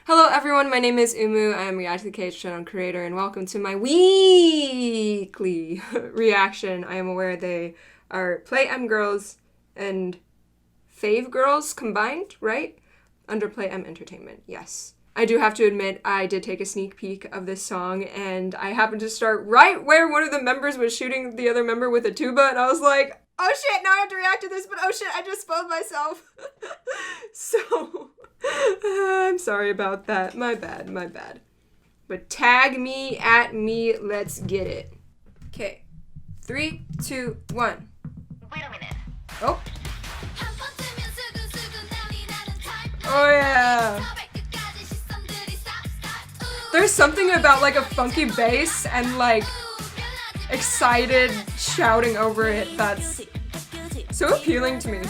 Hello everyone, my name is Umu. I am a React to the channel creator, and welcome to my weekly reaction. I am aware they are Play M girls and Fave girls combined, right? Under Play M Entertainment, yes. I do have to admit, I did take a sneak peek of this song, and I happened to start right where one of the members was shooting the other member with a tuba, and I was like, oh shit, now I have to react to this, but oh shit, I just spoiled myself. So, I'm sorry about that. My bad. But tag me, at me, let's get it. Okay. 3, 2, 1. Wait a minute. Oh. Oh yeah. There's something about like a funky bass and like excited shouting over it that's so appealing to me.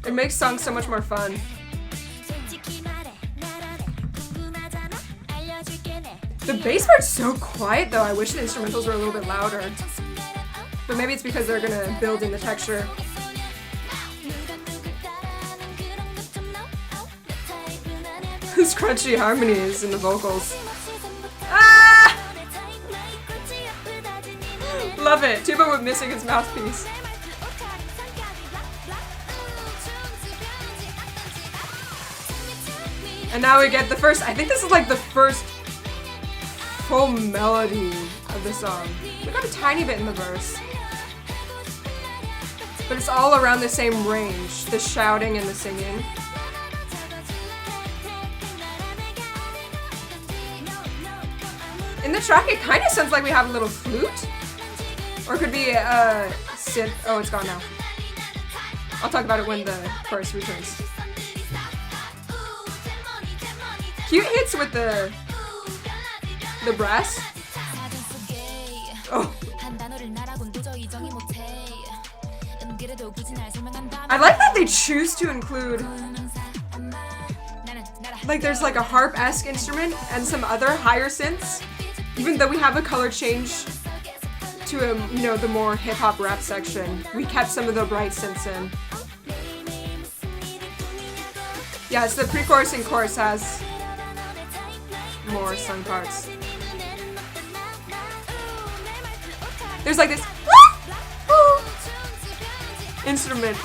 It makes songs so much more fun. The bass part's so quiet though. I wish the instrumentals were a little bit louder. But maybe it's because they're gonna build in the texture. Those crunchy harmonies in the vocals. Ah! Love it. Tuba with missing its mouthpiece. And now we get the first, I think this is like the first full melody of the song. We got a tiny bit in the verse. But it's all around the same range, the shouting and the singing. In the track, it kind of sounds like we have a little flute. Or it could be a synth. Oh, it's gone now. I'll talk about it when the chorus returns. Cute hits with the brass. Oh. I like that they choose to include like there's like a harp-esque instrument and some other higher synths. Even though we have a color change to the more hip-hop rap section, we kept some of the bright synths in. Yeah, it's the pre-chorus and chorus has more sung parts. There's like this instrument.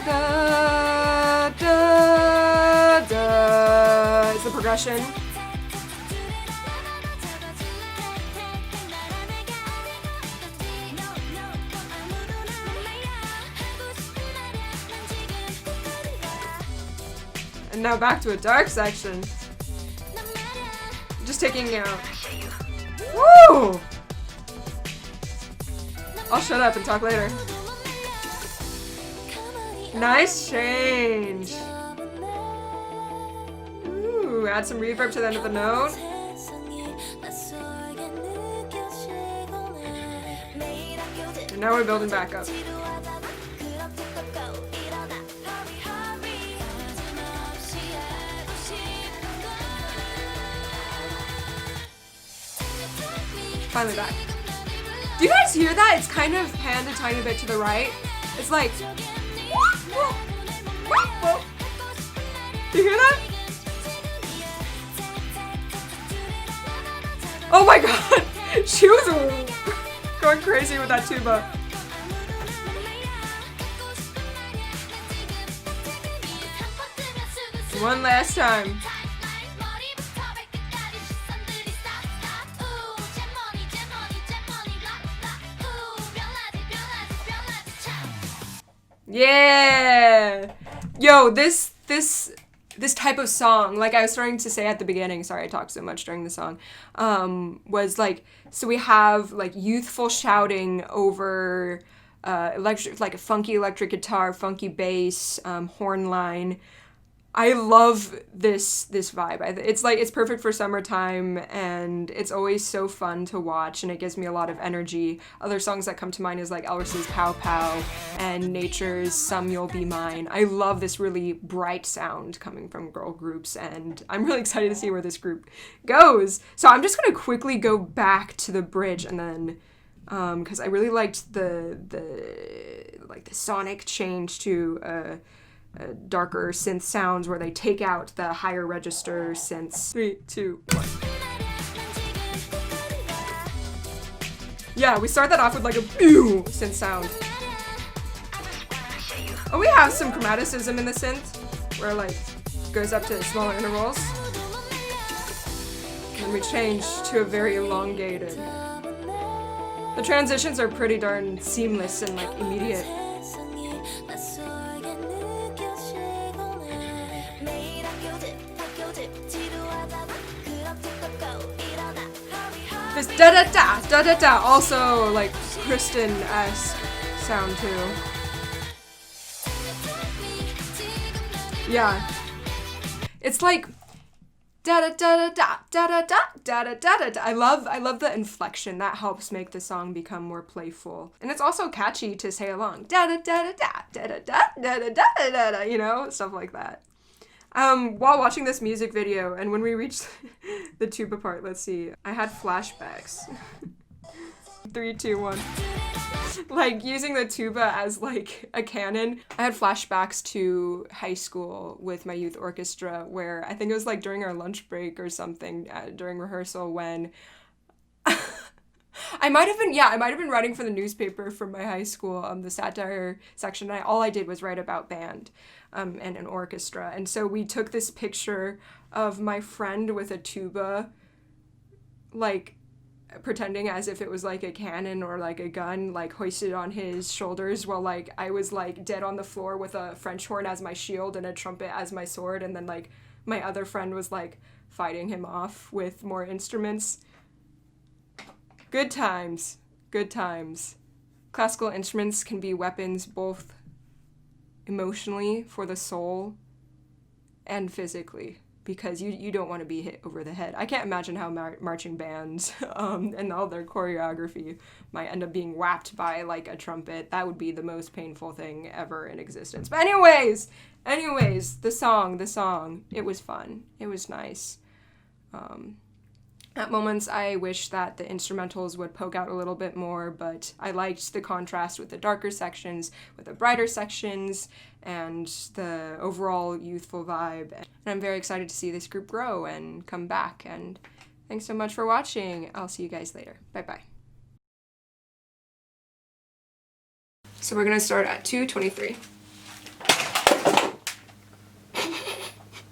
Da, da, da, is the progression. And now back to a dark section. Just taking out. Woo! I'll shut up and talk later. Nice change. Ooh, add some reverb to the end of the note. And now we're building back up. Finally back. Do you guys hear that? It's kind of panned a tiny bit to the right. It's like... Do you hear that? Oh my god! She was going crazy with that tuba. One last time. Yeah! Yo, this type of song, like I was starting to say at the beginning, sorry I talked so much during the song, was like, so we have like youthful shouting over electric, like a funky electric guitar, funky bass, horn line. I love this vibe. It's perfect for summertime, and it's always so fun to watch, and it gives me a lot of energy. Other songs that come to mind is like Elris's Pow Pow and Nature's Some You'll Be Mine. I love this really bright sound coming from girl groups, and I'm really excited to see where this group goes. So I'm just gonna quickly go back to the bridge and then because I really liked the sonic change to darker synth sounds where they take out the higher register synths. 3, 2, 1. Yeah, we start that off with like a pew synth sound. Oh, we have some chromaticism in the synth where like goes up to smaller intervals. And we change to a very elongated. The transitions are pretty darn seamless and like immediate. This da-da-da, da-da-da, also like Kristen-esque sound too. Yeah. It's like da-da-da-da-da, da-da-da, da-da-da-da-da. I love the inflection. That helps make the song become more playful. And it's also catchy to say along. Da-da-da-da-da, da-da-da, da-da-da-da-da, you know, stuff like that. While watching this music video, and when we reached the tuba part, let's see, I had flashbacks. 3, 2, 1. Like, using the tuba as, like, a cannon. I had flashbacks to high school with my youth orchestra, where I think it was, like, during our lunch break or something, during rehearsal, when I might have been writing for the newspaper from my high school, the satire section. All I did was write about band and an orchestra. And so we took this picture of my friend with a tuba, like, pretending as if it was, like, a cannon or, like, a gun, like, hoisted on his shoulders while, like, I was, like, dead on the floor with a French horn as my shield and a trumpet as my sword. And then, like, my other friend was, like, fighting him off with more instruments. Good times. Good times. Classical instruments can be weapons both emotionally for the soul and physically, because you don't want to be hit over the head. I can't imagine how marching bands and all their choreography might end up being whacked by like a trumpet. That would be the most painful thing ever in existence. But anyways, the song, it was fun. It was nice. At moments, I wish that the instrumentals would poke out a little bit more, but I liked the contrast with the darker sections, with the brighter sections, and the overall youthful vibe. And I'm very excited to see this group grow and come back. And thanks so much for watching. I'll see you guys later. Bye-bye. So we're going to start at 2:23.